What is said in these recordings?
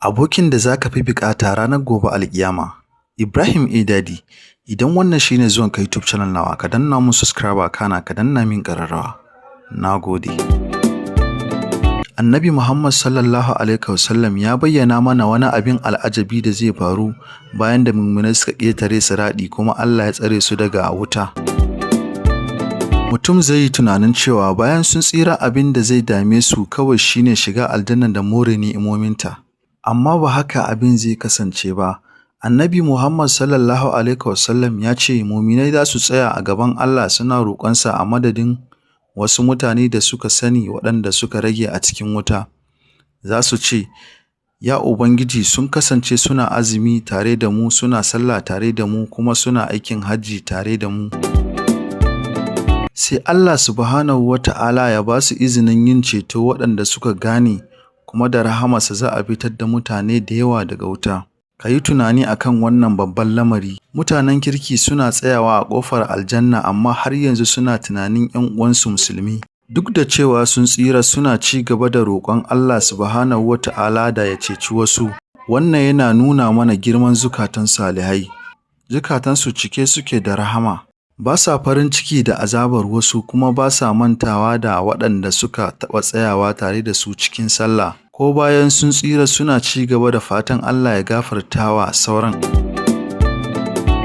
Abokin da za ka fi buƙata ranar gobe alƙiyama. Ibrahim A. Dadi, idan wannan shi ne zuwanka YouTube channel nawa, ka danna mun subscriber kana ka danna min ƙararrawa. Na gode. Annabi Muhammad sallallahu alaihi wasallam ya bayyana mana wani abin al'ajabi da zai faru bayan da mummunai suka ƙetare siraɗi kuma Allah ya tsare su daga wuta. Mutum zai yi tunanin cewa bayan sun tsira abin da zai dame su kawai shine shiga aljanna da more ni'imominta. Amma ba haka abin zai kasance ba. Annabi Muhammad sallallahu alaihi wasallam ya ce muminai za su tsaya a gaban Allah suna roƙonsa a madadin wasu mutane da suka sani waɗanda suka rage a cikin wuta. Za su ce, Ya Ubangiji, sun kasance suna azumi tare da mu, suna sallah tare da mu, kuma suna aikin hajji tare da mu. Sai Allah subhanahu wa ta'ala ya ba su izinin yin ceto waɗanda suka gane, kuma da rahamarsa za a fitar da mutane da yawa daga wuta. Ka yi tunani a kan wannan babban lamari. Mutanen kirki suna tsayawa a ƙofar aljanna amma har yanzu suna tunanin ‘yan uwansu musulmi. Duk da cewa sun tsira suna ci gaba da roƙon Allah subhanahu wa ta'ala da ya ceci wasu. Wannan yana nuna mana girman zukatan salihai. Zukatansu cike suke da rahama. Ba sa farin ciki da azabar wasu kuma ba sa mantawa da waɗanda suka taɓa tsayawa tare da su cikin sallah. Ko bayan sun tsira suna ci gaba da fatan Allah ya gafartawa sauran.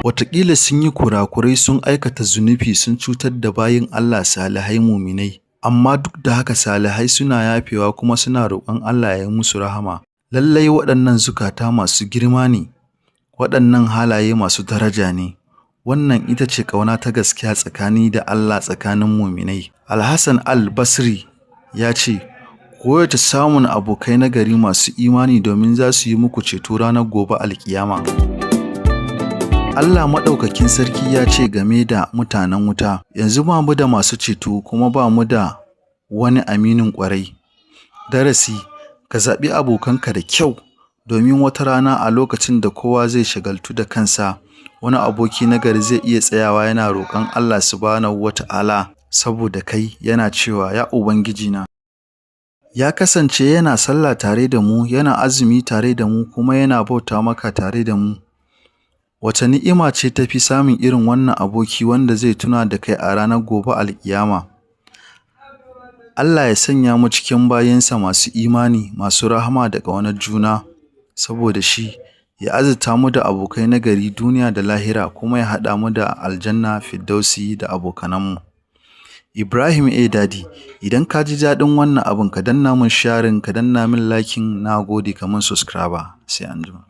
Wataƙila sun yi kurakurai, sun aikata zunubi, sun cutar da bayin Allah salihai muminai. Amma duk da haka salihai suna yafewa kuma suna roƙon Allah ya yi musu rahama. Lallai waɗannan zukata masu girma ne, waɗannan halaye masu daraja ne. Wannan ita ce ƙauna ta gaskiya tsakani da Allah tsakanin muminai. Alhassan al-Basri ya ce, Koyaushe samun abokai nagari masu imani domin za su yi muku ceto ranar gobe alƙiyama. Allah Maɗaukakin Sarki ya ce game da mutanen wuta, yanzu ba mu da masu ceto kuma ba mu da wani aminin ƙwarai. Darasi, ka zaɓi abokanka da kyau, domin wata rana a lokacin da kowa zai shagaltu da kansa, wani aboki nagari zai iya tsayawa yana roƙon Allah subhanahu wa ta'ala saboda kai, yana cewa, Ya Ubangijina. Ya kasance yana sallah tare da mu, yana azumi tare da mu, kuma yana bauta maka tare da mu. Wace ni'ima ce ta fi samun irin wannan aboki wanda zai tuna da kai a ranar gobe alƙiyama? Allah ya sanya mu cikin bayinsa masu imani, masu rahama da ƙaunar juna, saboda shi ya azurta mu da abokai nagari duniya da lahira kuma ya haɗa mu da aljanna firdausi da abokananmu. Ibrahim A. Dadi, idan ka ji daɗin wannan abin ka danna min sharing, ka danna min liking, na gode, ka min subscriber. Sai anjima.